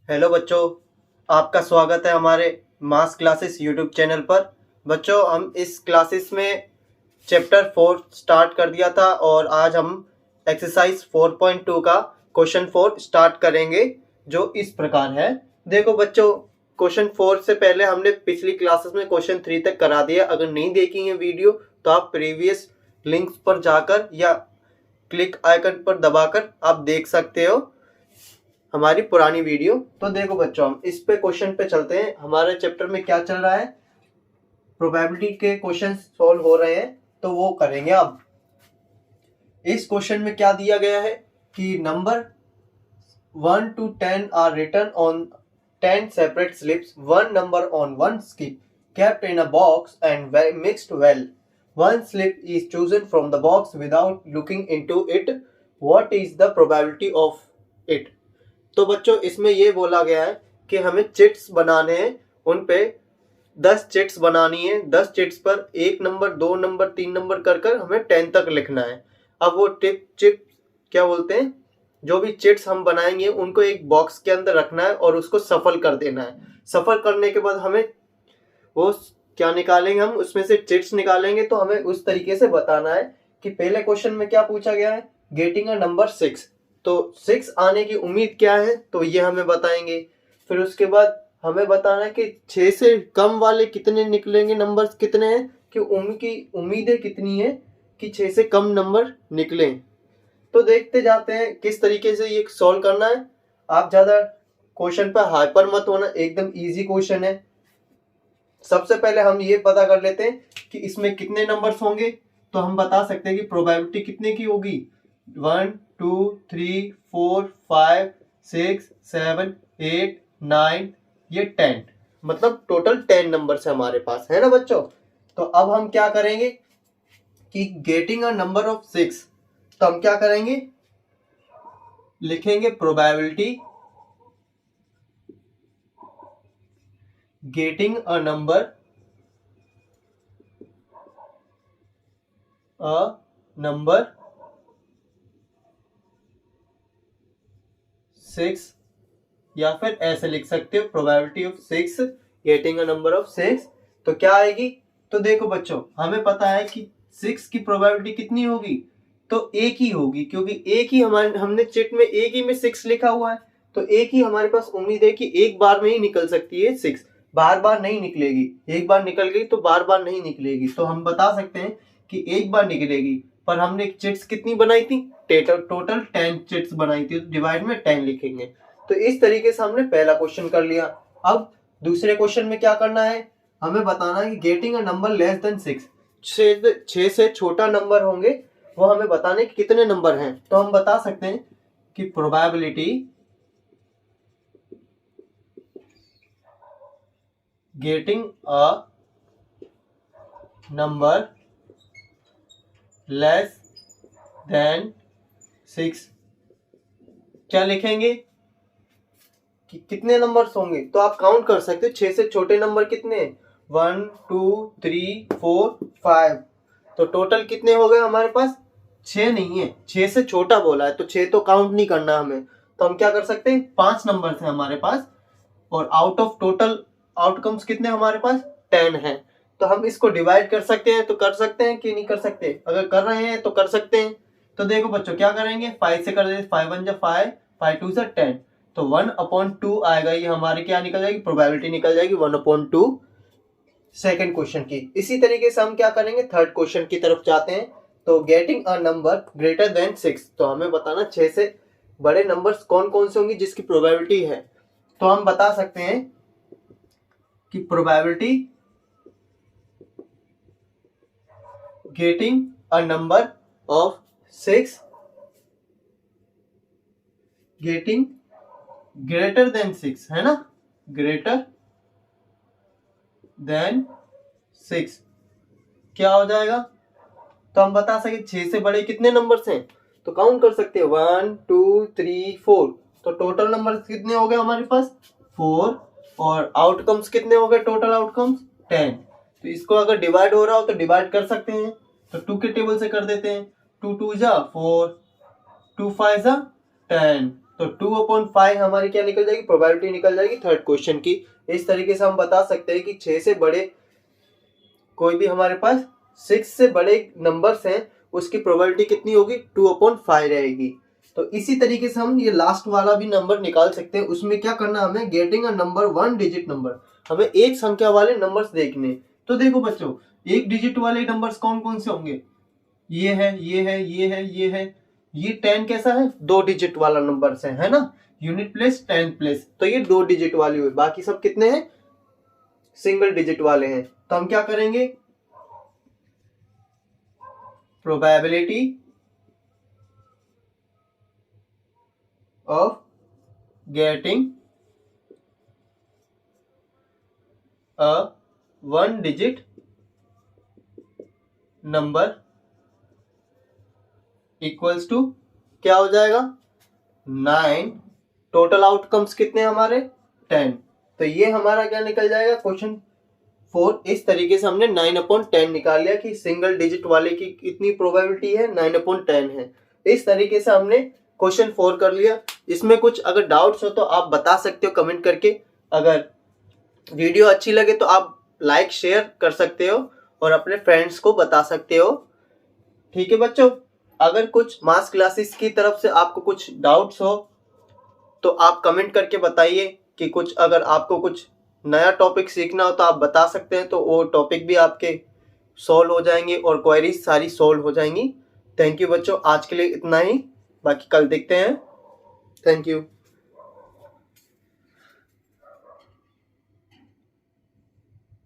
Hello बच्चों, आपका स्वागत है हमारे मास क्लासेस यूट्यूब चैनल पर। बच्चों, हम इस क्लासेस में चैप्टर 4 स्टार्ट कर दिया था और आज हम एक्सरसाइज 4.2 का क्वेश्चन 4 स्टार्ट करेंगे, जो इस प्रकार है। देखो बच्चों, क्वेश्चन 4 से पहले हमने पिछली क्लासेस में क्वेश्चन 3 तक करा दिया। अगर नहीं देखी है वीडियो तो आप प्रीवियस लिंक्स पर जाकर या क्लिक आइकन पर दबाकर आप देख सकते हो हमारी पुरानी वीडियो। तो देखो बच्चों, हम इस पे क्वेश्चन पे चलते हैं। हमारे चैप्टर में क्या चल रहा है, प्रोबेबिलिटी के क्वेश्चन सॉल्व हो रहे हैं, तो वो करेंगे। अब इस क्वेश्चन में क्या दिया गया है कि number 1 to 10 are written on 10 separate slips, one number on one skip kept in a box and mixed well. One slip is chosen from the box without looking into it. What is the probability of it? तो बच्चों, इसमें ये बोला गया है कि हमें chits बनाने हैं। उन पे 10 चिट्स बनानी है। 10 चिट्स पर 1 नंबर, 2 नंबर, 3 नंबर कर कर हमें 10 तक लिखना है। अब वो चिट क्या बोलते हैं, जो भी चिट्स हम बनाएंगे उनको एक बॉक्स के अंदर रखना है और उसको सफल कर देना है। सफल करने के बाद हमें वो क्या निकालेंगे, हम उसमें से चिट्स निकालेंगे। तो हमें उस तरीके से बताना है कि पहले क्वेश्चन में क्या पूछा गया है, गेटिंग अ नंबर 6। तो 6 आने की उम्मीद क्या है, तो ये हमें बताएंगे। फिर उसके बाद हमें बताना है कि 6 से कम वाले कितने निकलेंगे, नंबर्स कितने हैं, कि उनकी उम्मीदें कितनी है कि 6 से कम नंबर निकलें। तो देखते जाते हैं किस तरीके से ये सॉल्व करना है। आप ज्यादा क्वेश्चन पर हाइपर मत होना, एकदम इजी क्वेश्चन है। सबसे पहले हम ये पता कर लेते हैं कि इसमें कितने नंबर्स होंगे। तो हम बता सकते हैं कि प्रोबेबिलिटी कितने की होगी, 1 2 3 4 5 6 7 8 9, ये 10, मतलब टोटल 10 नंबर्स है हमारे पास, है ना बच्चों। तो अब हम क्या करेंगे कि गेटिंग अ नंबर ऑफ 6, तो हम क्या करेंगे, लिखेंगे probability getting a number number 6, या फिर ऐसे लिख सकते हो probability of 6 getting a number of 6। तो क्या आएगी, तो देखो बच्चों, हमें पता है कि 6 की प्रोबेबिलिटी कितनी होगी, तो एक ही होगी, क्योंकि एक ही हमारे हमने चिट में एक ही में 6 लिखा हुआ है। तो एक ही हमारे पास उम्मीद है कि एक बार में ही निकल सकती है 6, बार बार नहीं निकलेगी। एक बार निकल गई तो बार बार नहीं निकलेगी। तो हम बता सकते हैं कि एक बार निकलेगी। पर हमने चिट्स कितनी बनाई थी, टोटल 10 चिट्स बनाई थी, तो डिवाइड में 10 लिखेंगे। तो इस तरीके से हमने पहला क्वेश्चन कर लिया। अब दूसरे क्वेश्चन में क्या करना है, हमें बताना है कि getting a number less than 6, 6 से छोटा नंबर होंगे, वो हमें बताने कि कितने नंबर हैं। तो हम बता सकते हैं कि probability getting a number less than 6, क्या लिखेंगे कि कितने नंबर्स होंगे। तो आप काउंट कर सकते हो 6 से छोटे नंबर कितने हैं, 1 2 3 4 5। तो टोटल कितने हो गए हमारे पास, 6 नहीं है, 6 से छोटा बोला है, तो 6 तो काउंट नहीं करना हमें। तो हम क्या कर सकते हैं, 5 नंबर है हमारे पास, और आउट ऑफ टोटल आउटकम्स कितने हमारे पास, 10 है। तो हम इसको डिवाइड कर सकते हैं, तो कर सकते हैं कि नहीं कर सकते, अगर कर रहे हैं तो कर सकते हैं। तो देखो बच्चों, क्या करेंगे, 5 से कर देते, 5 1 जा 5, 5 2 जा 10, तो 1/2 आएगा। ये हमारी क्या निकल जाएगी, प्रोबेबिलिटी निकल जाएगी 1/2 सेकेंड क्वेश्चन की। इसी तरीके से हम क्या करेंगे, थर्ड क्वेश्चन की तरफ जाते हैं। तो getting a number greater than 6, तो हमें बताना 6 से बड़े नंबर्स कौन कौन से होंगे जिसकी प्रोबेबिलिटी है। तो हम बता सकते हैं कि probability getting a number of 6 getting greater than 6, है ना, ग्रेटर देन 6 क्या हो जाएगा। तो हम बता सके 6 से बड़े कितने नंबर्स हैं, तो काउंट कर सकते हैं 1 2 3 4। तो टोटल नंबर कितने हो गए हमारे पास, 4, और आउटकम्स कितने हो गए, टोटल आउटकम्स 10। तो इसको अगर डिवाइड हो रहा हो तो डिवाइड कर सकते हैं, तो 2 के टेबल से कर देते हैं, 2 2 जा 4, 2 5 जा 10, तो 2/5 हमारी क्या निकल जाएगी, प्रोबेबिलिटी निकल जाएगी थर्ड क्वेश्चन की। इस तरीके से हम बता सकते हैं कि 6 से बड़े कोई भी हमारे पास 6 से बड़े नंबर्स हैं उसकी प्रोबेबिलिटी कितनी होगी, 2/5 रहेगी। तो इसी तरीके से हम ये लास्ट वाला भी नंबर निकाल सकते हैं। उसमें क्या करना, हमें getting a number 1 digit number, हमें एक संख्या वाले नंबर्स देखने। तो देखो बच्चों, एक डिजिट वाले नंबर्स कौन कौन से होंगे, ये है, ये है, ये है, ये है। ये 10 कैसा है, 2 डिजिट वाला नंबर है ना, यूनिट प्लेस 10 प्लेस, तो ये 2 डिजिट वाली हुई। बाकी सब कितने हैं, सिंगल डिजिट वाले हैं। तो हम क्या करेंगे, probability of getting a 1 digit number equals to क्या हो जाएगा, 9। टोटल आउटकम्स कितने हमारे, 10। तो ये हमारा क्या निकल जाएगा, क्वेश्चन 4। इस तरीके से हमने 9/10 निकाल लिया कि सिंगल डिजिट वाले की कितनी प्रोबेबिलिटी है, 9/10 है। इस तरीके से हमने क्वेश्चन 4 कर लिया। इसमें कुछ अगर डाउट्स हो तो आप बता सकते हो कमेंट करके। अगर वीडियो अच्छी लगे तो आप लाइक शेयर कर सकते हो और अपने फ्रेंड्स को बता सकते हो। ठीक है बच्चों, अगर कुछ मास क्लासेस की तरफ से आपको कुछ डाउट्स हो तो आप कमेंट करके बताइए कि कुछ अगर आपको कुछ नया टॉपिक सीखना हो तो आप बता सकते हैं, तो वो टॉपिक भी आपके सॉल्व हो जाएंगे और क्वेरीज सारी सॉल्व हो जाएंगी। थैंक यू बच्चों, आज के लिए इतना ही, बाकी कल देखते हैं। Thank you.